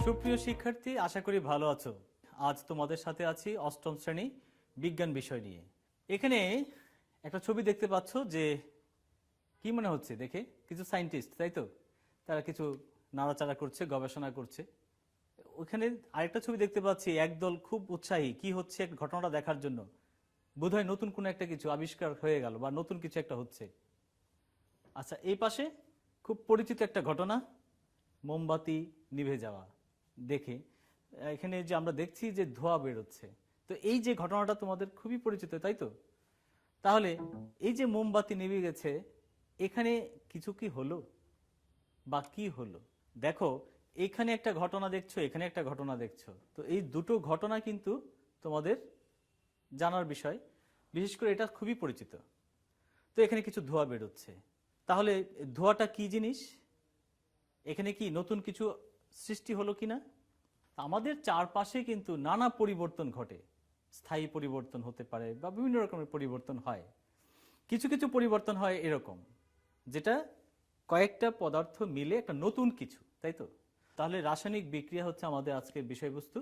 সুপ্রিয় শিক্ষার্থী, আশা করি ভালো আছো। আজ তোমাদের সাথে আছি অষ্টম শ্রেণী বিজ্ঞান বিষয় নিয়ে। এখানে একটা ছবি দেখতে পাচ্ছ, যে কি মনে হচ্ছে দেখে? কিছু সায়েন্টিস্ট, তাই তো? তারা কিছু নাড়াচাড়া করছে, গবেষণা করছে। ওখানে আরেকটা ছবি দেখতে পাচ্ছি, একদল খুব উৎসাহী, কি হচ্ছে ঘটনাটা দেখার জন্য। বোধহয় নতুন কোনো একটা কিছু আবিষ্কার হয়ে গেল বা নতুন কিছু একটা হচ্ছে। আচ্ছা, এই পাশে খুব পরিচিত একটা ঘটনা, মোমবাতি নিভে যাওয়া। দেখে এখানে যে আমরা দেখছি যে ধোঁয়া বেরোচ্ছে, তো এই যে ঘটনাটা তোমাদের খুবই পরিচিত, তাই তো? তাহলে এই যে মোমবাতি নিভে গেছে, এখানে কিছু কি হলো বা কি হলো? দেখো, এখানে একটা ঘটনা দেখছো, এখানে একটা ঘটনা দেখছো, তো এই দুটো ঘটনা কিন্তু তোমাদের জানার বিষয়। বিশেষ করে এটা খুবই পরিচিত। তো এখানে কিছু ধোঁয়া বেরোচ্ছে, তাহলে ধোঁয়াটা কি জিনিস? এখানে কি নতুন কিছু সৃষ্টি হলো কিনা? আমাদের চারপাশে কিন্তু নানা পরিবর্তন ঘটে। স্থায়ী পরিবর্তন হতে পারে বা বিভিন্ন রকমের পরিবর্তন হয়। কিছু কিছু পরিবর্তন হয় এরকম, যেটা কয়েকটা পদার্থ মিলে একটা নতুন কিছু, তাই তো? তাহলে রাসায়নিক বিক্রিয়া হচ্ছে আমাদের আজকের বিষয়বস্তু।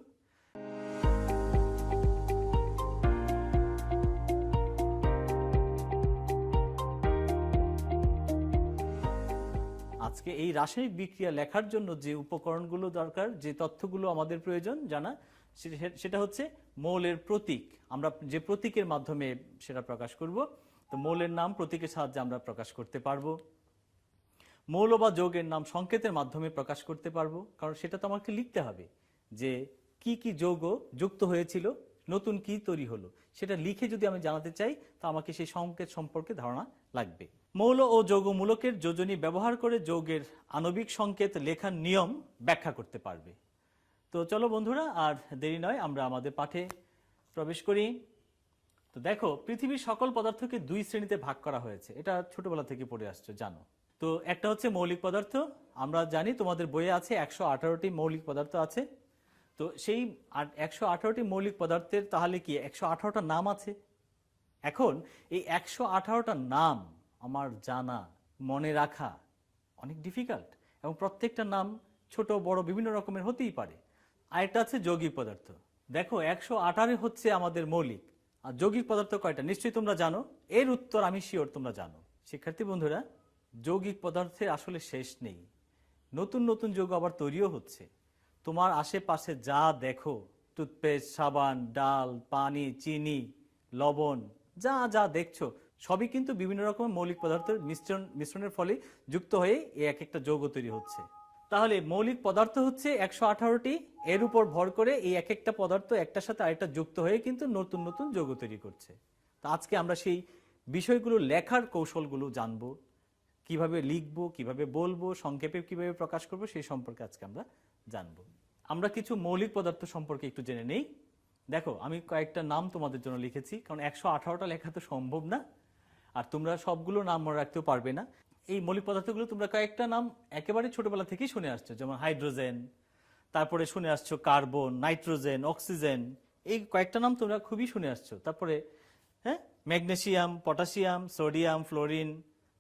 আজকে এই রাসায়নিক বিক্রিয়া লেখার জন্য যে উপকরণগুলো দরকার, যে তথ্যগুলো আমাদের প্রয়োজন জানা, সেটা হচ্ছে মৌলের প্রতীক। আমরা যে প্রতীকের মাধ্যমে সেটা প্রকাশ করব, তো মৌলের নাম প্রতীকের সাহায্যে আমরা প্রকাশ করতে পারবো। মৌল বা যৌগের নাম সংকেতের মাধ্যমে প্রকাশ করতে পারবো, কারণ সেটা তো আমাকে লিখতে হবে যে কি কি যৌগ যুক্ত হয়েছিল, নতুন কি তৈরি হলো, সেটা লিখে যদি আমি জানাতে চাই, তো আমাকে সেই সংকেত সম্পর্কে ধারণা লাগবে। মৌল ও যৌগমূলকের যোজনী ব্যবহার করে যৌগের আণবিক সংকেত লেখার নিয়ম ব্যাখ্যা করতে পারবে। তো চলো বন্ধুরা, আর দেরি নয়, আমরা আমাদের পাঠে প্রবেশ করি। তো দেখো, পৃথিবীর সকল পদার্থকে দুই শ্রেণীতে ভাগ করা হয়েছে, এটা ছোটবেলা থেকে পড়ে আসছো, জানো। তো একটা হচ্ছে মৌলিক পদার্থ। আমরা জানি তোমাদের বইয়ে আছে 118টি মৌলিক পদার্থ আছে। তো সেই 118টি মৌলিক পদার্থের তাহলে কি 118টা নাম আছে? এখন এই 118টা নাম আমার জানা, মনে রাখা অনেক ডিফিকাল্ট, এবং প্রত্যেকটা নাম ছোট বড় বিভিন্ন রকমের হতেই পারে। আরেকটা আছে যৌগিক পদার্থ। দেখো, 118 হচ্ছে আমাদের মৌলিক, আর যৌগিক পদার্থ কয়টা নিশ্চয়ই তোমরা জানো। এর উত্তর আমি শিওর তোমরা জানো। শিক্ষার্থী বন্ধুরা, যৌগিক পদার্থের আসলে শেষ নেই। নতুন নতুন যৌগ আবার তৈরিও হচ্ছে। তোমার আশেপাশে যা দেখো, টুথপেস্ট, সাবান, ডাল, পানি, চিনি, লবণ, যা যা দেখছো, সবই কিন্তু বিভিন্ন রকমের মৌলিক পদার্থের মিশ্রণের ফলে যুক্ত হয়ে এক একটা যৌগ তৈরি হচ্ছে। তাহলে মৌলিক পদার্থ হচ্ছে 118টি, এর উপর ভর করে এই এক একটা পদার্থ একটার সাথে আরেকটা যুক্ত হয়ে কিন্তু নতুন নতুন যৌগ তৈরি করছে। তো আজকে আমরা সেই বিষয়গুলো, লেখার কৌশলগুলো জানবো, কিভাবে লিখবো, কিভাবে বলবো, সংক্ষেপে কিভাবে প্রকাশ করব, সেই সম্পর্কে আজকে আমরা জানবো। আমরা কিছু মৌলিক পদার্থ সম্পর্কে একটু জেনে নেই। দেখো, আমি কয়েকটা নাম তোমাদের জন্য লিখেছি, কারণ 118টা লেখা তো সম্ভব না, আর তোমরা সবগুলো নাম মনে রাখতেও পারবে না। এই মৌলিক পদার্থগুলো তোমরা কয়েকটা নাম একেবারে ছোটবেলা থেকেই শুনে আসছো, যেমন হাইড্রোজেন, তারপরে শুনে আসছো কার্বন, নাইট্রোজেন, অক্সিজেন, এই কয়েকটা নাম তোমরা খুবই শুনে আসছো। তারপরে হ্যাঁ, ম্যাগনেসিয়াম, পটাশিয়াম, সোডিয়াম, ফ্লোরিন,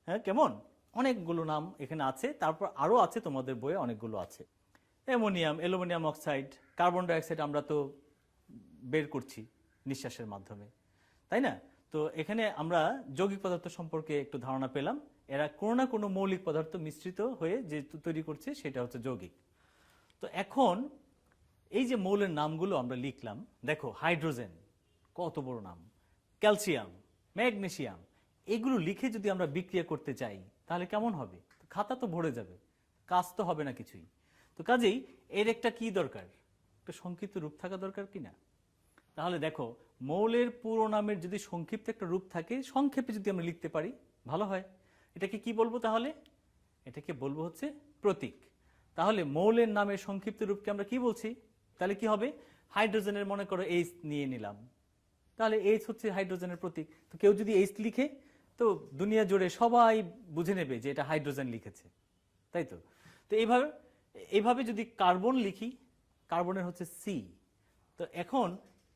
হ্যাঁ, কেমন অনেকগুলো নাম এখানে আছে। তারপর আরো আছে, তোমাদের বইয়ে অনেকগুলো আছে। Ammonium, aluminium oxide, carbon dioxide আমরা তো বের করছি নিঃশ্বাসের মাধ্যমে, তাই না? তো এখানে আমরা যৌগিক পদার্থ সম্পর্কে একটু ধারণা পেলাম। এরা কোনো না কোনো মৌলিক পদার্থ মিশ্রিত হয়ে যে তৈরি করছে, সেটা হচ্ছে যৌগিক। তো এখন এই যে মৌলের নামগুলো আমরা লিখলাম, দেখো হাইড্রোজেন, কত বড় নাম, ক্যালসিয়াম, ম্যাগনেসিয়াম, এগুলো লিখে যদি আমরা বিক্রিয়া করতে চাই, তাহলে কেমন হবে? খাতা তো ভরে যাবে, কাজ তো হবে না কিছুই। তো কাজেই এর একটা কি দরকার, একটা সংক্ষিপ্ত রূপ থাকা দরকার কিনা? তাহলে দেখো, মৌলের পুরো নামের যদি সংক্ষিপ্ত একটা রূপ থাকে, সংক্ষেপে যদি আমরা লিখতে পারি ভালো হয়। এটাকে কি বলবো তাহলে? এটাকে বলবো হচ্ছে প্রতীক। তাহলে মৌলের নামের সংক্ষিপ্ত রূপকে আমরা কি বলছি? তাহলে কি হবে? হাইড্রোজেনের মনে করো এইচ নিয়ে নিলাম, তাহলে এইচ হচ্ছে হাইড্রোজেনের প্রতীক। তো কেউ যদি এইচ লিখে, তো দুনিয়া জুড়ে সবাই বুঝে নেবে যে এটা হাইড্রোজেন লিখেছে, তাই তো? তো এইভাবে এইভাবে যদি কার্বন লিখি, কার্বনের হচ্ছে সি। তো এখন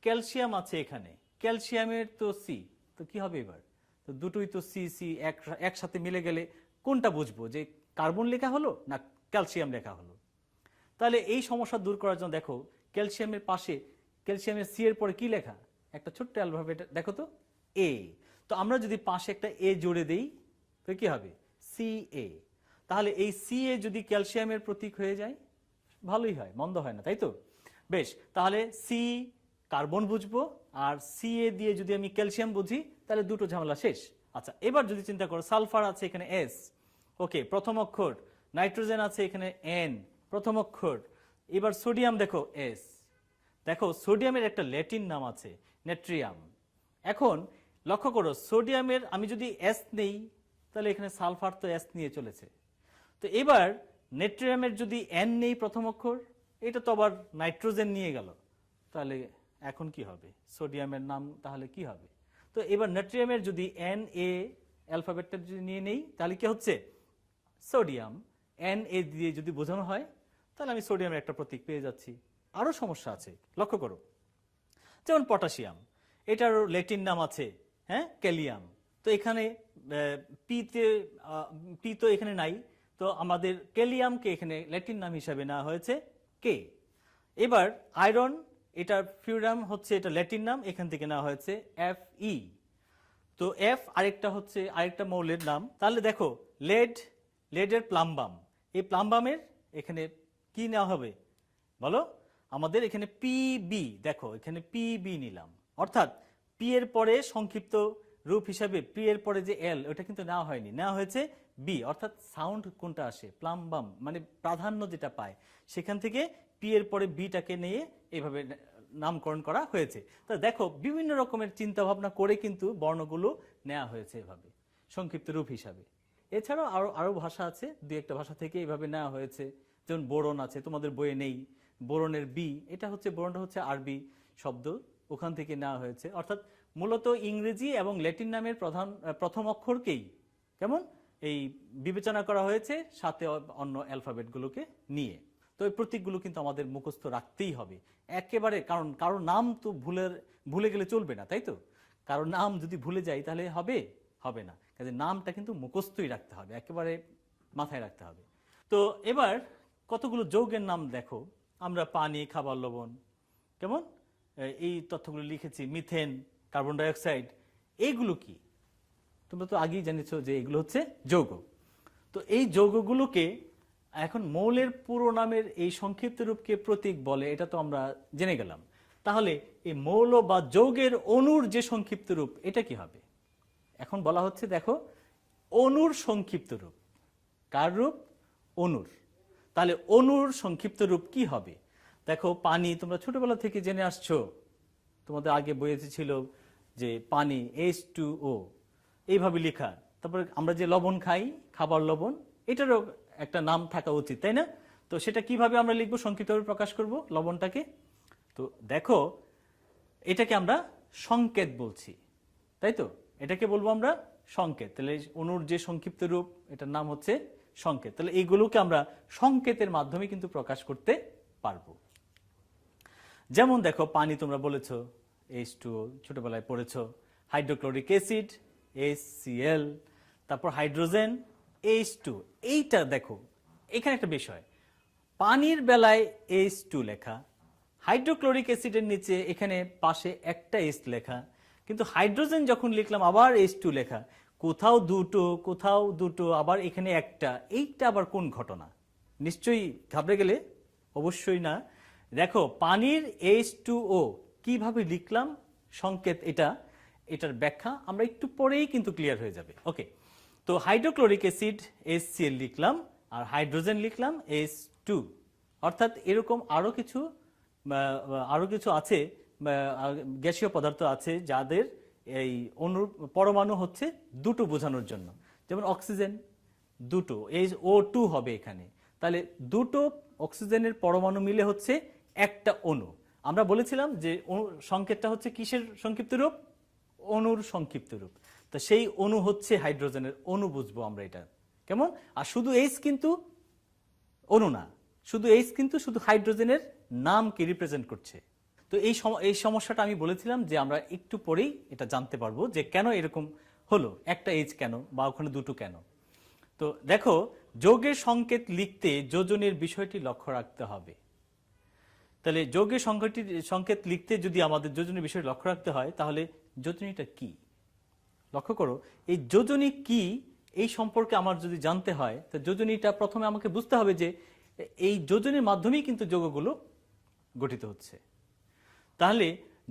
ক্যালসিয়াম আছে এখানে, ক্যালসিয়ামের তো সি, তো কি হবে এবার? তো দুটোই তো সি সি একসাথে মিলে গেলে কোনটা বুঝবো, যে কার্বন লেখা হলো না ক্যালসিয়াম লেখা হলো? তাহলে এই সমস্যা দূর করার জন্য দেখো ক্যালসিয়ামের পাশে ক্যালসিয়ামের সি এর পরে কি লেখা, একটা ছোট্ট অ্যালফাবেট দেখো তো, এ। তো আমরা যদি পাশে একটা এ জুড়ে দেই তো কি হবে, সি এ। তাহলে এই সি এ যদি ক্যালসিয়ামের প্রতীক হয়ে যায় ভালোই হয়, মন্দ হয় না, তাই তো? বেশ, তাহলে সি কার্বন বুঝবো, আর সি এ দিয়ে যদি আমি ক্যালসিয়াম বুঝি তাহলে দুটো ঝামেলা শেষ। আচ্ছা, এবার যদি চিন্তা করো সালফার আছে এখানে এস, ওকে, প্রথম অক্ষর, নাইট্রোজেন আছে এখানে এন, প্রথম অক্ষর, এবার সোডিয়াম দেখো এস। দেখো সোডিয়ামের একটা ল্যাটিন নাম আছে নেট্রিয়াম। এখন লক্ষ্য করো সোডিয়ামের আমি যদি এস নেই তাহলে এখানে সালফার তো এস নিয়ে চলেছে। তো এবার নেট্রিয়ামের যদি এন নেই প্রথম অক্ষর, এটা তো আবার নাইট্রোজেন নিয়ে গেল, তাহলে এখন কি হবে, সোডিয়ামের নাম তাহলে কি হবে? তো এবার নেট্রিয়ামের যদি এন এ অ্যালফাবেটটা যদি নিয়ে নেই তাহলে কি হচ্ছে, সোডিয়াম। এন এ দিয়ে যদি বোঝানো হয় তাহলে আমি সোডিয়ামের একটা প্রতীক পেয়ে যাচ্ছি। আরো সমস্যা আছে, লক্ষ্য করো, যেমন পটাশিয়াম, এটারও ল্যাটিন নাম আছে, হ্যাঁ, ক্যালিয়াম। তো এখানে পি তো এখানে নাই, তো আমাদের ক্যালিয়ামকে এখানে ল্যাটিন নাম হিসাবে নেওয়া হয়েছে কে। এবার আয়রন, এটার ফিউরাম হচ্ছে এটা ল্যাটিন নাম, এখান থেকে নেওয়া হয়েছে এফ ই। তো এফ আরেকটা মৌলের নাম। তাহলে দেখো লেডের প্লাম্বাম, এই প্লাম্বামের এখানে কি নেওয়া হবে বলো, আমাদের এখানে পিবি, দেখো এখানে পিবি নিলাম, অর্থাৎ পি এর পরে সংক্ষিপ্ত রূপ হিসাবে পি এর পরে যে এল ওটা কিন্তু নেওয়া হয়নি, নেওয়া হয়েছে বি, অর্থাৎ সাউন্ড কোনটা আসে, প্লাম্বাম মানে প্রাধান্য যেটা পায়, সেখান থেকে পি এর পরে বিটাকে নিয়ে এইভাবে নামকরণ করা হয়েছে। তো দেখো বিভিন্ন রকমের চিন্তা ভাবনা করে কিন্তু বর্ণগুলো নেওয়া হয়েছে এভাবে সংক্ষিপ্ত রূপ হিসাবে। এছাড়াও আরো ভাষা আছে, দুই একটা ভাষা থেকে এইভাবে নেওয়া হয়েছে, যেমন বোরন আছে, তোমাদের বইয়ে নেই, বোরনের বি, এটা হচ্ছে বোরনটা হচ্ছে আরবি শব্দ, ওখান থেকে নেওয়া হয়েছে। অর্থাৎ মূলত ইংরেজি এবং ল্যাটিন নামের প্রথম অক্ষরকেই কেমন এই বিবেচনা করা হয়েছে, সাথে অন্য অ্যালফাবেটগুলোকে নিয়ে। তো এই প্রতীকগুলো কিন্তু আমাদের মুখস্থ রাখতেই হবে একেবারে, কারণ কারোর নাম তো ভুলে গেলে চলবে না, তাই তো? কারোর নাম যদি ভুলে যাই তাহলে হবে না, কাজে নামটা কিন্তু মুখস্থই রাখতে হবে, একেবারে মাথায় রাখতে হবে। তো এবার কতগুলো যৌগের নাম দেখো, আমরা পানি, খাবার, লবণ, কেমন এই তথ্যগুলো লিখেছি, মিথেন, কার্বন ডাইঅক্সাইড, এইগুলো কি তোমরা তো আগেই জেনেছো যে এগুলো হচ্ছে যৌগ। তো এই যৌগগুলোকে এখন মৌলের পুরো নামের এই সংক্ষিপ্ত রূপকে প্রতীক বলে, এটা তো আমরা জেনে গেলাম। তাহলে এই মৌল বা যৌগের অণুর যে সংক্ষিপ্ত রূপ এটা কি হবে? এখন বলা হচ্ছে দেখো অণুর সংক্ষিপ্ত রূপ, কার রূপ? অণুর। তাহলে অণুর সংক্ষিপ্ত রূপ কি হবে? দেখো পানি তোমরা ছোটবেলা থেকে জেনে আসছো, তোমাদের আগে বইয়েতে ছিল যে পানি H2O এইভাবে লেখা। তারপরে আমরা যে লবণ খাই, খাবার লবণ, এটারও একটা নাম থাকা উচিত, তাই না? তো সেটা কিভাবে আমরা লিখবো, সংক্ষিপ্তভাবে প্রকাশ করব লবণটাকে? তো দেখো এটাকে আমরা সংকেত বলছি, তাই তো? এটাকে বলবো আমরা সংকেত। তাহলে অণুর যে সংক্ষিপ্ত রূপ এটার নাম হচ্ছে সংকেত। তাহলে এইগুলোকে আমরা সংকেতের মাধ্যমে কিন্তু প্রকাশ করতে পারবো। যেমন দেখো পানি তোমরা বলেছো H2O, ছোটবেলায় পড়েছো, হাইড্রোক্লোরিক অ্যাসিড HCl, তারপর হাইড্রোজেন H2। এইটা দেখো এখানে একটা বিষয়, পানির বেলায় H2 লেখা, হাইড্রোক্লোরিক অ্যাসিডের নিচে এখানে পাশে একটা H লেখা, কিন্তু হাইড্রোজেন যখন লিখলাম আবার H2 লেখা, কোথাও দুটো আবার এখানে একটা, এইটা আবার কোন ঘটনা? নিশ্চয়ই ঘাবড়ে গেলে? অবশ্যই না। দেখো পানির H2O কিভাবে লিখলাম সংকেত, এটার ব্যাখ্যা আমরা একটু পরেই কিন্তু ক্লিয়ার হয়ে যাবে। ওকে, তো হাইড্রোক্লোরিক অ্যাসিড HCl লিখলাম আর হাইড্রোজেন লিখলাম H2, অর্থাৎ এরকম আরো কিছু আছে, গ্যাসীয় পদার্থ আছে যাদের এই পরমাণু হচ্ছে দুটো বোঝানোর জন্য। যেমন অক্সিজেন দুটো, O2 হবে এখানে, তাহলে দুটো অক্সিজেনের পরমাণু মিলে হচ্ছে একটা অণু। আমরা বলেছিলাম যে সংকেতটা হচ্ছে কিসের সংক্ষিপ্ত রূপ? অণুর সংক্ষিপ্ত রূপ। তো সেই অণু হচ্ছে হাইড্রোজেনের অণু বুঝবো আমরা এটা, কেমন? আর শুধু H কিন্তু অণু না, শুধু হাইড্রোজেনের নামকে রিপ্রেজেন্ট করছে। তো এই সমস্যাটা আমি বলেছিলাম যে আমরা একটু পরেই এটা জানতে পারবো যে কেন এরকম হলো, একটা H কেন বা ওখানে দুটো কেন। তো দেখো যৌগের সংকেত লিখতে যোজনের বিষয়টি লক্ষ্য রাখতে হবে। তাহলে যৌগের সংকেত লিখতে যদি আমাদের যোজনের বিষয়টি লক্ষ্য রাখতে হয়, তাহলে যোজনীটা কি? লক্ষ্য করো, এই যোজনী কি এই সম্পর্কে আমার যদি জানতে হয়, তো যোজনীটা প্রথমে আমাকে বুঝতে হবে যে এই যোজনীর মাধ্যমেই কিন্তু যৌগগুলো গঠিত হচ্ছে। তাহলে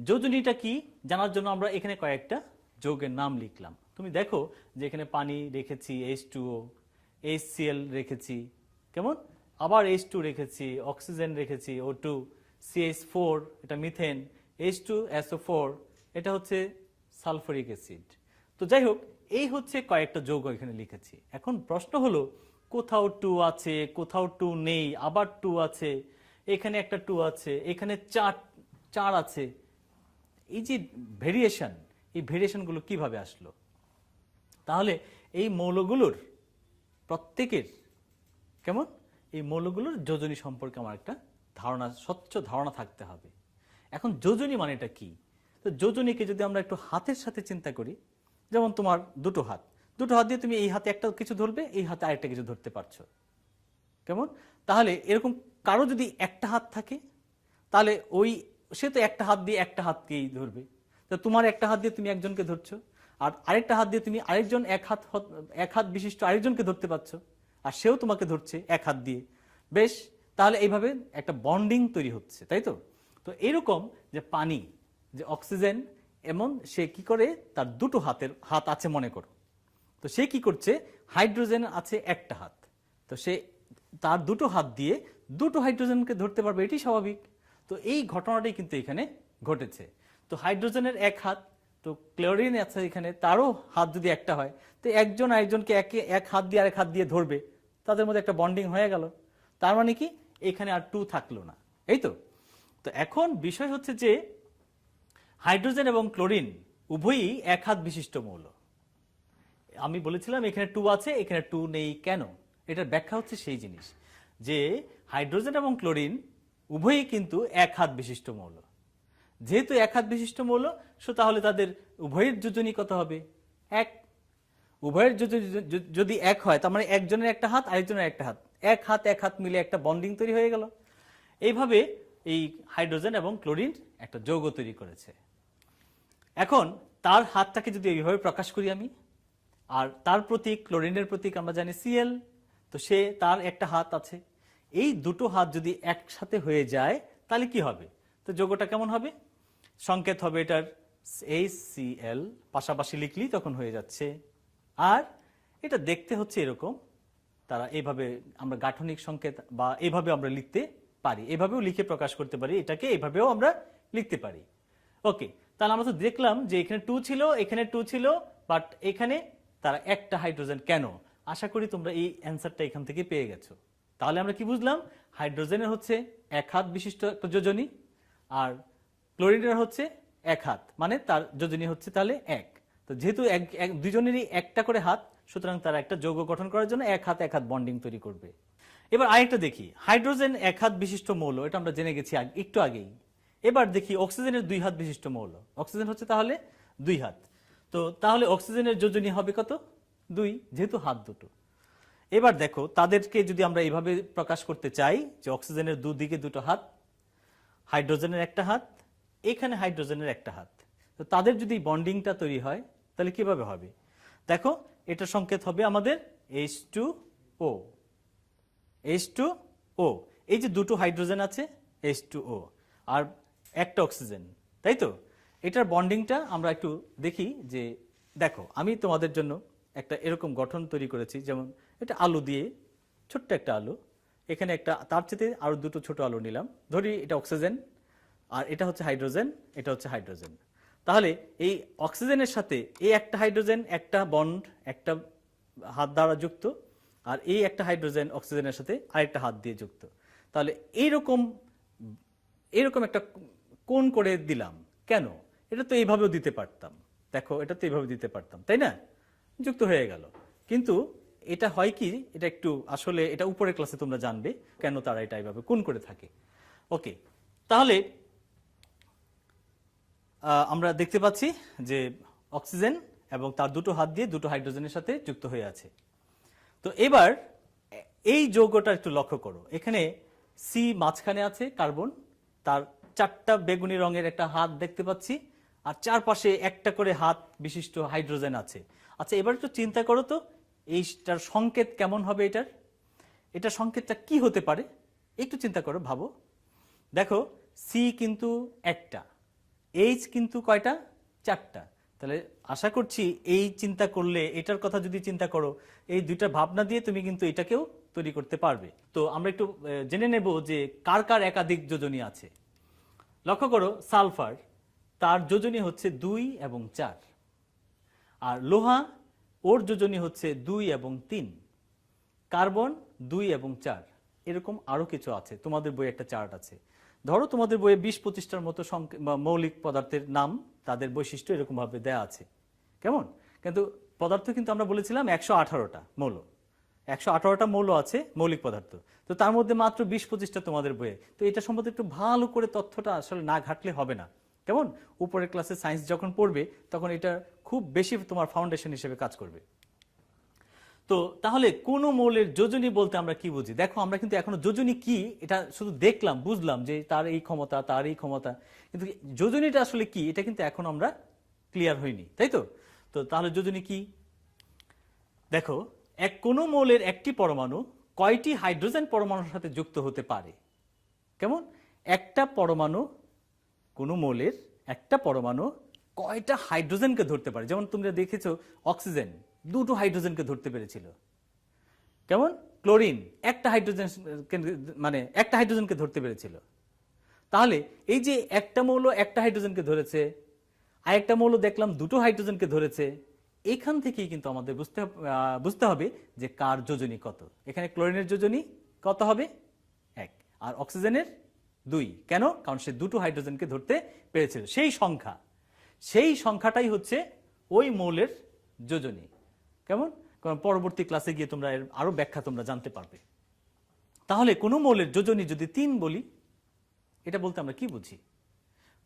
যোজনীটা কি জানার জন্য আমরা এখানে কয়েকটা যৌগের নাম লিখলাম। তুমি দেখো যে এখানে পানি রেখেছি H2O, HCl রেখেছি, কেমন, আবার H2 রেখেছি, অক্সিজেন রেখেছি O2, CH4 এটা মিথেন, H2SO4 এটা হচ্ছে সালফারিক অ্যাসিড। তো যাই হোক, এই হচ্ছে কয়েকটা যৌগ এখানে লিখেছি। এখন প্রশ্ন হলো, কোথাও 2 আছে, কোথাও 2 নেই, আবার 2 আছে, এখানে একটা 2 আছে, এখানে 4 আছে। এই যে ভেরিয়েশন, এই ভেরিয়েশনগুলো কিভাবে আসলো? তাহলে এই মৌলগুলোর প্রত্যেকের কেমন, এই মৌলগুলোর যোজনী সম্পর্কে আমার একটা ধারণা, স্বচ্ছ ধারণা থাকতে হবে। এখন যোজনী মানেটা কি? তো যোজনীকে যদি আমরা একটু হাতের সাথে চিন্তা করি, যেমন তোমার দুটো হাত দিয়ে তুমি এই হাতে একটা কিছু ধরবে, এই হাতে আরেকটা কিছু ধরতে পারছো, কেমন? তাহলে এরকম কারো যদি একটা হাত থাকে, তাহলে সে তো একটা হাত দিয়ে একটা হাতকেই ধরবে। তো তোমার একটা হাত দিয়ে তুমি একজনকে ধরছো, আর আরেকটা হাত দিয়ে তুমি আরেকজন এক হাত বিশিষ্ট আরেকজনকে ধরতে পারছো, আর সেও তোমাকে ধরছে এক হাত দিয়ে। বেশ, তাহলে এইভাবে একটা বন্ডিং তৈরি হচ্ছে, তাই তো? তো এরকম যে পানি, যে অক্সিজেন, এমন সে কি করে, তার দুটো হাত আছে মনে করো। তো সে কি করছে, হাইড্রোজেন আছে একটা হাত, তো সে তার দুটো হাত দিয়ে দুটো হাইড্রোজেনকে ধরতে পারবে, এটি স্বাভাবিক। তো এই ঘটনাটাই কিন্তু এখানে ঘটেছে। তো হাইড্রোজেনের এক হাত, তো ক্লোরিন আছে এখানে, তারও হাত যদি একটা হয়, তো একজন আরেকজনকে এক হাত দিয়ে আরেক হাত দিয়ে ধরবে, তাদের মধ্যে একটা বন্ডিং হয়ে গেল। তার মানে কি, এখানে আর 2 থাকলো না, এই তো। তো এখন বিষয় হচ্ছে যে হাইড্রোজেন এবং ক্লোরিন উভয়ই এক হাত বিশিষ্ট মৌল। আমি বলেছিলাম এখানে 2 আছে, এখানে 2 নেই, কেন? এটার ব্যাখ্যা হচ্ছে সেই জিনিস যে হাইড্রোজেন এবং ক্লোরিন উভয়ই কিন্তু এক হাত বিশিষ্ট মৌল। যেহেতু এক হাত বিশিষ্ট মৌল, তাহলে তাদের উভয়ের যোজনী কত হবে? 1। উভয়ের যোজনী যদি 1 হয়, তার মানে একজনের একটা হাত আরেকজনের একটা হাত, এক হাত মিলে একটা বন্ডিং তৈরি হয়ে গেল। এইভাবে এই হাইড্রোজেন এবং ক্লোরিন একটা যৌগ তৈরি করেছে। এখন তার হাতটাকে যদি এইভাবে প্রকাশ করি আমি, আর তার প্রতীক, ক্লোরিনের প্রতীক আমরা জানি Cl, তো তার একটা হাত আছে। এই দুটো হাত যদি একসাথে হয়ে যায়, তাহলে কি হবে? তো যৌগটা কেমন হবে? সংকেত হবে এটার HCl, পাশাপাশি লিখলি তখন হয়ে যাচ্ছে। আর এটা দেখতে হচ্ছে এরকম, তারা এইভাবে আমরা গাঠনিক সংকেত বা এইভাবে আমরা লিখতে পারি, এভাবেও লিখে প্রকাশ করতে পারি, এটাকে এইভাবেও আমরা লিখতে পারি। ওকে, তাহলে আমরা তো দেখলাম যে এখানে 2 ছিল, এখানে 2 ছিল, বাট এখানে তারা একটা হাইড্রোজেন কেন? আশা করি তোমরা এই অ্যান্সারটা এখান থেকে পেয়ে গেছো। তাহলে আমরা কি বুঝলাম? হাইড্রোজেনের হচ্ছে এক হাত বিশিষ্ট একটা যোজনী, আর ক্লোরিনের হচ্ছে এক হাত, মানে তার যোজনী হচ্ছে তাহলে 1। তো যেহেতু দুজনেরই একটা করে হাত, সুতরাং তারা একটা যৌগ গঠন করার জন্য এক হাত বন্ডিং তৈরি করবে। এবার আরেকটা দেখি, হাইড্রোজেন এক হাত বিশিষ্ট মৌল, এটা আমরা জেনে গেছি একটু আগেই। এবার দেখি অক্সিজেনের 2 হাত বিশিষ্ট মৌল। অক্সিজেন হচ্ছে তাহলে 2 হাত। তো তাহলে অক্সিজেনের যোজনী হবে কত? 2, যেহেতু হাত দুটো। এবার দেখো, তাদেরকে যদি আমরা এইভাবে প্রকাশ করতে চাই যে অক্সিজেনের দুদিকে দুটো হাত, হাইড্রোজেনের একটা হাত, এখানে হাইড্রোজেনের একটা হাত, তো তাদের যদি বন্ডিংটা তৈরি হয়, তাহলে কিভাবে হবে? দেখো, এটা সংকেত হবে আমাদের H2O। H2O, এই যে দুটো হাইড্রোজেন আছে H2O, আর একটা অক্সিজেন, তাই তো? এটার বন্ডিংটা আমরা একটু দেখি। যে দেখো, আমি তোমাদের জন্য একটা এরকম গঠন তৈরি করেছি, যেমন এটা আলু দিয়ে, ছোট্ট একটা আলু, এখানে একটা তার চেয়ে আরো দুটো ছোট আলু নিলাম, ধরি এটা অক্সিজেন, আর এটা হচ্ছে হাইড্রোজেন, এটা হচ্ছে হাইড্রোজেন। তাহলে এই অক্সিজেনের সাথে এই একটা হাইড্রোজেন একটা বন্ড, একটা হাত দ্বারা যুক্ত, আর এই একটা হাইড্রোজেন অক্সিজেনের সাথে আরেকটা হাত দিয়ে যুক্ত। তাহলে এইরকম একটা কোণ করে দিলাম কেন? এটা তো এইভাবেও দিতে পারতাম, দেখো এটা তো এইভাবে দিতে পারতাম, তাই না? যুক্ত হয়ে গেল। কিন্তু এটা হয় কি, এটা একটু আসলে এটা উপরের ক্লাসে তোমরা জানবে কেন তারা এটা এইভাবে কোণ করে থাকে। ওকে, তাহলে আমরা দেখতে পাচ্ছি যে অক্সিজেন এবং তার দুটো হাত দিয়ে দুটো হাইড্রোজেনের সাথে যুক্ত হয়ে আছে। তো এবার এই যৌগটা একটু লক্ষ্য করো, এখানে সি মাঝখানে আছে কার্বন, তার 4টা বেগুনি রঙের একটা হাত দেখতে পাচ্ছি, আর চারপাশে একটা করে হাত বিশিষ্ট হাইড্রোজেন আছে। আচ্ছা, এবার একটু চিন্তা করো তো এইটার সংকেত কেমন হবে, এটা সংকেতটা কি হতে পারে, একটু চিন্তা করো, ভাবো। দেখো সি কিন্তু একটা, এইচ কিন্তু কয়টা, 4টা। তাহলে আশা করছি এই চিন্তা করলে, এটার কথা যদি চিন্তা করো, এই দুইটা ভাবনা দিয়ে তুমি কিন্তু এটাকেও তৈরি করতে পারবে। তো আমরা একটু জেনে নেব যে কার কার একাধিক যোজনী আছে। লক্ষ্য করো, সালফার, তার যোজনী হচ্ছে 2 এবং 4, আর লোহা, ওর যোজনী হচ্ছে 2 এবং 3, কার্বন 2 এবং 4। এরকম আরো কিছু আছে, তোমাদের বইয়ে একটা চার্ট আছে। ধরো তোমাদের বইয়ে 20-25টার মতো মৌলিক পদার্থের নাম, তাদের বৈশিষ্ট্য এরকম ভাবে দেয়া আছে, কেমন? কিন্তু পদার্থ কিন্তু আমরা বলেছিলাম 118টা মৌল, 118টা মৌল আছে মৌলিক পদার্থ। তো তার মধ্যে মাত্র 20-25টা তোমাদের বইয়ে। তো এটা সম্বন্ধে একটু ভালো করে তথ্যটা আসলে না ঘাটলে হবে না, কেমন? উপরের ক্লাসে সায়েন্স যখন পড়বে তখন এটা খুব বেশি তোমার ফাউন্ডেশন হিসেবে কাজ করবে। তো তাহলে কোন মৌলের যোজনী বলতে আমরা কি বুঝি? দেখো আমরা কিন্তু এখনো যোজনী কি এটা শুধু দেখলাম, বুঝলাম যে তার এই ক্ষমতা, তার এই ক্ষমতা, কিন্তু যোজনীটা আসলে কি এটা কিন্তু এখন আমরা ক্লিয়ার হইনি, তাই তো? তো তাহলে যোজনী কি? দেখো, কোন মৌলের একটি পরমাণু কয়টি হাইড্রোজেন পরমাণুর সাথে যুক্ত হতে পারে? কেমন? একটা পরমাণু, কোন মৌলের একটা পরমাণু কয়টা হাইড্রোজেনকে ধরতে পারে? যেমন তোমরা দেখেছো অক্সিজেন 2টো হাইড্রোজেনকে ধরতে পেরেছিল, কেমন? ক্লোরিন একটা হাইড্রোজেনকে ধরতে পেরেছিল। তাহলে এই যে একটা মৌল একটা হাইড্রোজেনকে ধরেছে, আর একটা মৌল দেখলাম 2টো হাইড্রোজেনকে ধরেছে, এখান থেকেই কিন্তু আমাদের বুঝতে হবে যে কার যোজনী কত। এখানে ক্লোরিনের যোজনী কত হবে? 1, আর অক্সিজেনের 2। কেন? কারণ সে 2টো হাইড্রোজেনকে ধরতে পেরেছিল। সেই সংখ্যাটাই হচ্ছে ওই মৌলের যোজনী, কেমন? কারণ পরবর্তী ক্লাসে গিয়ে তোমরা এর আরো ব্যাখ্যা তোমরা জানতে পারবে। তাহলে কোন মৌলের যোজনী যদি 3 বলি, এটা বলতে আমরা কি বুঝি?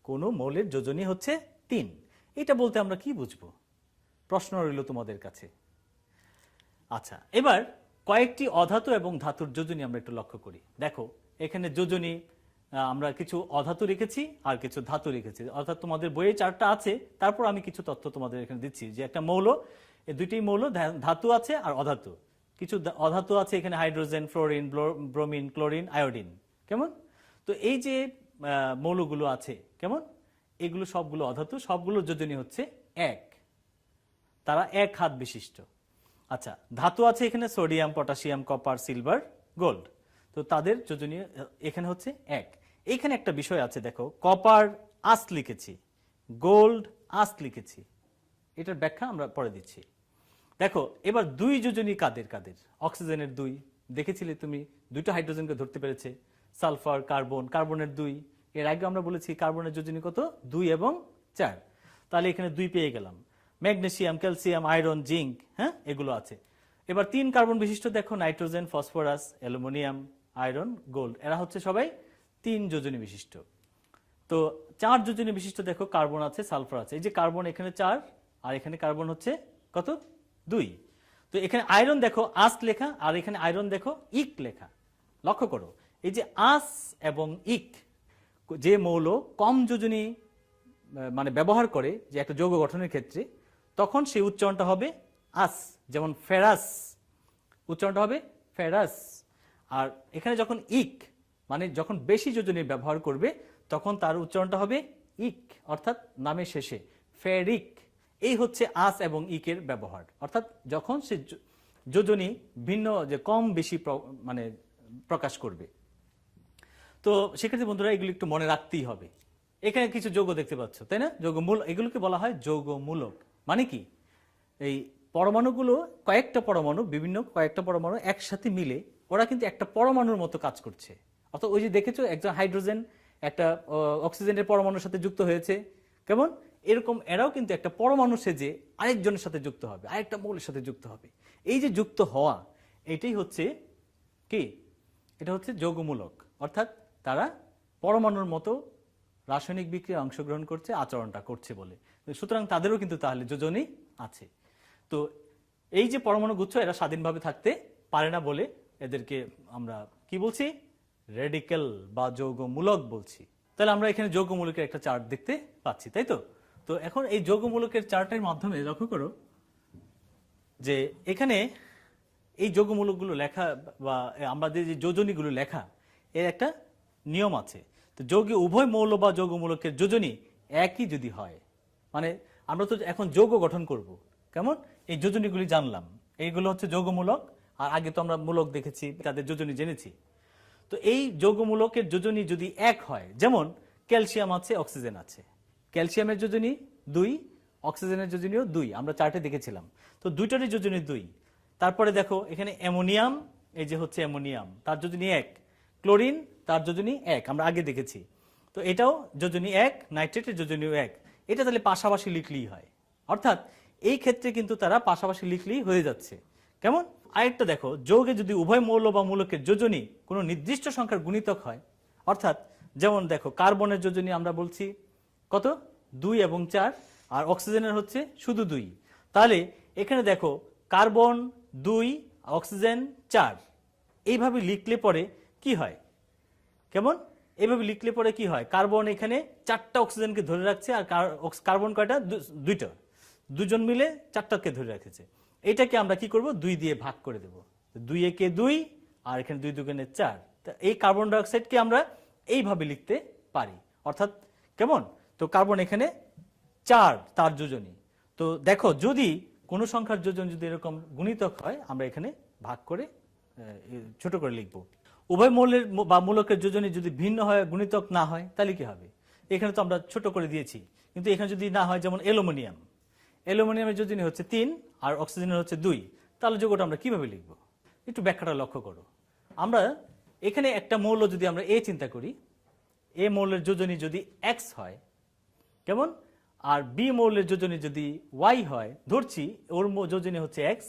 কোন মৌলের যোজনী হচ্ছে 3, এটা বলতে আমরা কি বুঝবো? প্রশ্ন রইল তোমাদের কাছে। আচ্ছা, এবার কয়েকটি অধাতু এবং ধাতুর যোজনী আমরা একটু লক্ষ্য করি। দেখো এখানে যোজনী আমরা কিছু অধাতু রেখেছি আর কিছু ধাতু রেখেছি, অর্থাৎ তোমাদের বইয়ে 4টা আছে, তারপর আমি কিছু তথ্য তোমাদের এখানে দিচ্ছি যে একটা মৌল, এই দুইটি মৌল ধাতু আছে আর অধাতু, কিছু অধাতু আছে এখানে, hydrogen, fluorine, bromine, chlorine, iodine, কেমন? তো এই যে মৌলগুলো আছে, কেমন? এগুলো সবগুলো অধাতু, সবগুলোর যোজনী হচ্ছে 1, তারা 1 হাত বিশিষ্ট। আচ্ছা, ধাতু আছে এখানে sodium, potassium, copper, silver, gold, তো তাদের যোজনী এখানে হচ্ছে 1। এখানে একটা বিষয় আছে, দেখো কপার আস লিখেছি, গোল্ড আস লিখেছি, এটার ব্যাখ্যা আমরা পরে দিচ্ছি। দেখো এবার 2 যোজনী কাদের কাদের? অক্সিজেনের 2, দেখেছিলে তুমি 2টা হাইড্রোজেনকে ধরতে পেরেছে। সালফার, কার্বনের 2, এর আগে আমরা বলেছি কার্বনের যোজনী কত? 2 এবং 4, তাহলে এখানে 2 পেয়ে গেলাম। ম্যাগনেসিয়াম, ক্যালসিয়াম, আয়রন, জিঙ্ক, হ্যাঁ এগুলো আছে। এবার 3 কার্বন বিশিষ্ট দেখো, nitrogen, phosphorus, aluminium, iron, gold, এরা হচ্ছে সবাই 3 যোজনী বিশিষ্ট। তো 4 যোজনী বিশিষ্ট দেখো, কার্বন আছে, সালফার আছে। এই যে কার্বন এখানে 4, আর এখানে কার্বন হচ্ছে কত? 2। তো এখানে আয়রন দেখো আস লেখা, আর এখানে আয়রন দেখো ইক লেখা। লক্ষ্য করো এই যে আস এবং ইক, যে মৌল কম যোজনী মানে ব্যবহার করে যে একটা যৌগ গঠনের ক্ষেত্রে, তখন সেই উচ্চারণটা হবে আস। যেমন ফেরাস, উচ্চারণটা হবে ফেরাস। আর এখানে যখন ইক মানে যখন বেশি যোজনী ব্যবহার করবে, তখন তার উচ্চারণটা হবে ইক, অর্থাৎ নামের শেষে ফেরিক। এই হচ্ছে আস এবং ইকের ব্যবহার, অর্থাৎ যখন সে যোজনী ভিন্ন যে কম বেশি মানে প্রকাশ করবে। তো সেক্ষেত্রে বন্ধুরা এগুলো একটু মনে রাখতেই হবে। এখানে কিছু যৌগ দেখতে পাচ্ছ, তাই না? যৌগমূল, এগুলোকে বলা হয় যৌগমূলক। মানে কি? এই পরমাণুগুলো কয়েকটা পরমাণু একসাথে মিলে ওরা কিন্তু একটা পরমাণুর মতো কাজ করছে। অর্থাৎ ওই যে দেখেছো একজন হাইড্রোজেন একটা অক্সিজেনের পরমাণুর সাথে যুক্ত হয়েছে, কেমন? এরকম এরাও কিন্তু একটা পরমাণু সেজে আরেকজনের সাথে যুক্ত হবে, আরেকটা মৌলের সাথে যুক্ত হবে। এই যে যুক্ত হওয়া, এটাই হচ্ছে কি? এটা হচ্ছে যৌগমূলক, অর্থাৎ তারা পরমাণুর মতো রাসায়নিক বিক্রিয়ায় অংশগ্রহণ করছে, আচরণটা করছে বলে। সুতরাং তাদেরও কিন্তু তাহলে যোজনী আছে। তো এই যে পরমাণু গুচ্ছ, এরা স্বাধীনভাবে থাকতে পারে না বলে এদেরকে আমরা কি বলছি, রেডিক্যাল বা যৌগমূলক বলছি। তাহলে আমরা এখানে যৌগমূলকের একটা চার্ট দেখতে পাচ্ছি, তাই তো? তো এখন এই যৌগমূলকের চার্টের মাধ্যমে লক্ষ্য করো যে এখানে এই যৌগমূলকগুলো লেখা বা আমাদের যে যোজনীগুলো লেখা এর একটা নিয়ম আছে। তো যৌগে উভয় মৌল বা যৌগমূলকের যোজনী একই যদি হয়, মানে আমরা তো এখন যৌগ গঠন করব, কেমন এই যোজনীগুলি জানলাম, এইগুলো হচ্ছে যৌগমূলক, আর আগে তো আমরা মূলক দেখেছি, তাদের যোজনী জেনেছি। তো এই যৌগমূলকের যোজনী যদি এক হয়, যেমন ক্যালসিয়াম আছে, অক্সিজেন আছে, ক্যালসিয়ামের যোজনী 2, অক্সিজেনের যোজনীও 2, আমরা চার্টে দেখেছিলাম। তো দুইটারই যোজনী 2। তারপরে দেখো এখানে অ্যামোনিয়াম, এই যে হচ্ছে অ্যামোনিয়াম, তার যোজনী 1, ক্লোরিন তার যোজনী 1, আমরা আগে দেখেছি। তো এটাও যোজনী 1, নাইট্রেটের যোজনীও 1। এটা তাহলে পাশাপাশি লিখলেই হয়, অর্থাৎ এই ক্ষেত্রে কিন্তু তারা পাশাপাশি লিখলেই হয়ে যাচ্ছে। কেমন? আরেকটা দেখো, যৌগে যদি উভয় মৌল বা মূলকের যোজনী কোনো নির্দিষ্ট সংখ্যার গুণিতক হয়, অর্থাৎ যেমন দেখো কার্বনের যোজনী আমরা বলছি কত, 2 এবং 4, আর অক্সিজেনের হচ্ছে শুধু 2। তাহলে এখানে দেখো কার্বন 2, অক্সিজেন 4, এইভাবে লিখলে পরে কি হয়, কেমন এইভাবে লিখলে পরে কি হয়, কার্বন এখানে 4টা অক্সিজেনকে ধরে রাখছে, আর কার্বন কয়টা, 2টা, দুজন মিলে 4টাকে ধরে রেখেছে। এটাকে আমরা কি করব, 2 দিয়ে ভাগ করে দেব, 2 একে 2, আর এখানে 2 দুগুণে 4। এই কার্বন ডাই অক্সাইডকে আমরা এইভাবে লিখতে পারি, অর্থাৎ কেমন, তো কার্বন এখানে 4 তার যোজনী। তো দেখো যদি কোনো সংখ্যার যোজন যদি এরকম গুণিতক হয়, আমরা এখানে ভাগ করে ছোট করে লিখব। উভয় মৌলের বা মূলকের যোজনী যদি ভিন্ন হয়, গুণিতক না হয়, তাহলে কি হবে, এখানে তো আমরা ছোট করে দিয়েছি, কিন্তু এখানে যদি না হয়, যেমন অ্যালুমিনিয়াম, অ্যালুমিনিয়ামের যোজনী হচ্ছে 3 আর অক্সিজেনের হচ্ছে 2, তাহলে যৌগটা আমরা কিভাবে লিখব, একটু ব্যাখ্যাটা লক্ষ্য করো। আমরা এখানে একটা মৌল যদি আমরা এ চিন্তা করি, এ মৌলের যোজনী যদি x হয়, কেমন, আর বি মৌলের যোজনী যদি y হয়, ধরছি ওর যোজনী হচ্ছে x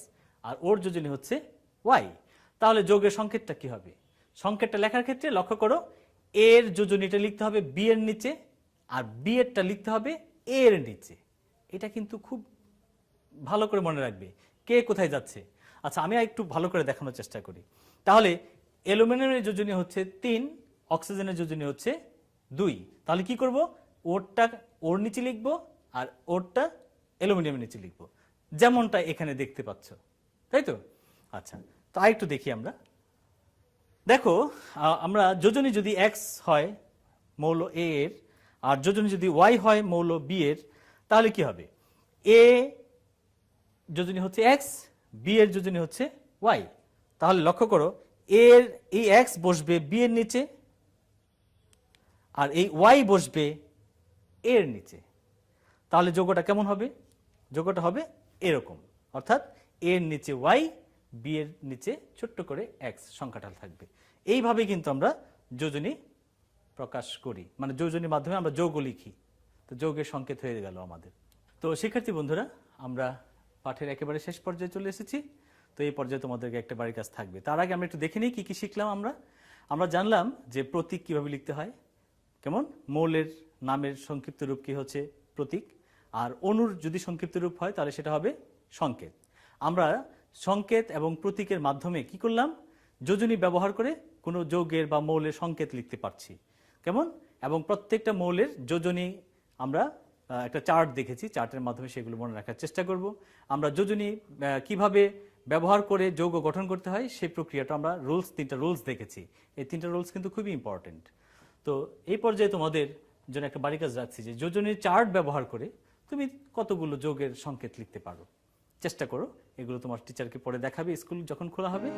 আর ওর যোজনী হচ্ছে y, তাহলে যৌগের সংকেতটা কি হবে, সংকেতটা লেখার ক্ষেত্রে লক্ষ্য করো, এর যোজনীটা লিখতে হবে বি এর নিচে, আর বি এরটা লিখতে হবে এ এর নিচে। এটা কিন্তু খুব ভালো করে মনে রাখবে কে কোথায় যাচ্ছে। আচ্ছা, আমি একটু ভালো করে দেখানোর চেষ্টা করি। তাহলে অ্যালুমিনিয়ামের যোজনী হচ্ছে 3, অক্সিজেনের যোজনী হচ্ছে 2, তাহলে কি করব, ওরটা ওর নিচে লিখব আর ওরটা অ্যালুমিনিয়ামের নিচে লিখব, যেমনটা এখানে দেখতে পাচ্ছ, তাই তো? আচ্ছা, তো আরেকটু দেখি আমরা। দেখো আমরা যোজনী যদি x হয় মৌল a এর, আর যোজনী যদি y হয় মৌল b এর, তাহলে কি হবে, a যোজনী হচ্ছে x, b এর যোজনী হচ্ছে y। তাহলে লক্ষ্য করো, এর এই x বসবে b এর নিচে, আর এই y বসবে a এর নিচে। তাহলে যৌগটা কেমন হবে, যৌগটা হবে এরকম, অর্থাৎ a এর নিচে y, b এর নিচে ছোট্ট করে x সংখ্যাটা থাকবে। এইভাবে কিন্তু আমরা যোজনী প্রকাশ করি, মানে যোজনীর মাধ্যমে আমরা যৌগ লিখি। তো যৌগের সংকেত হয়ে গেল আমাদের। তো শিক্ষার্থী বন্ধুরা, আমরা পাঠের একেবারে শেষ পর্যায়ে চলে এসেছি। তো এই পর্যায়ে তোমাদেরকে একটা বাড়ির কাজ থাকবে। তার আগে আমরা একটু দেখে নিই কি কি শিখলাম। আমরা জানলাম যে প্রতীক কিভাবে লিখতে হয়, কেমন মৌলের নামের সংক্ষিপ্ত রূপ কি হচ্ছে প্রতীক, আর অণুর যদি সংক্ষিপ্ত রূপ হয় তাহলে সেটা হবে সংকেত। আমরা সংকেত এবং প্রতীকের মাধ্যমে কি করলাম, যোজনী ব্যবহার করে কোনো যৌগের বা মৌলের সংকেত লিখতে পারছি, কেমন, এবং প্রত্যেকটা মৌলের যোজনী আমরা একটা চার্ট দেখেছি, চার্টের মাধ্যমে সেগুলো মনে রাখার চেষ্টা করব। আমরা যোজনী কিভাবে ব্যবহার করে যৌগ গঠন করতে হয় সেই প্রক্রিয়াটা আমরা তিনটা রুলস দেখেছি। এই 3টা রুলস কিন্তু খুবই ইম্পর্টেন্ট। তো এই পর্যায়ে তোমাদের জন্য একটা বাড়ি কাজ রাখছি যে যোজনীর চার্ট ব্যবহার করে তুমি কতগুলো যৌগের সংকেত লিখতে পারো, চেষ্টা করো। এগুলো তোমার টিচারকে পরে দেখাবে স্কুল যখন খোলা হবে।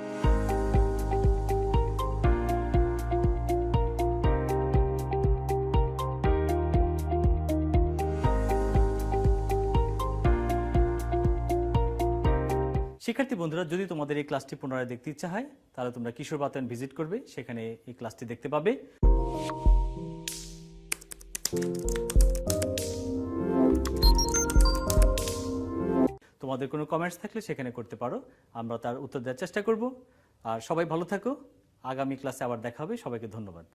শিক্ষার্থী বন্ধুরা, যদি তোমাদের এই ক্লাসটি পুনরায় দেখতে ইচ্ছা হয় তাহলে তোমরা কিশোর বাতায়ন ভিজিট করবে, সেখানে এই ক্লাসটি দেখতে পাবে। তোমাদের কোনো কমেন্টস থাকলে সেখানে করতে পারো, আমরা তার উত্তর দেওয়ার চেষ্টা করব। আর সবাই ভালো থাকো, আগামী ক্লাসে আবার দেখা হবে। সবাইকে ধন্যবাদ।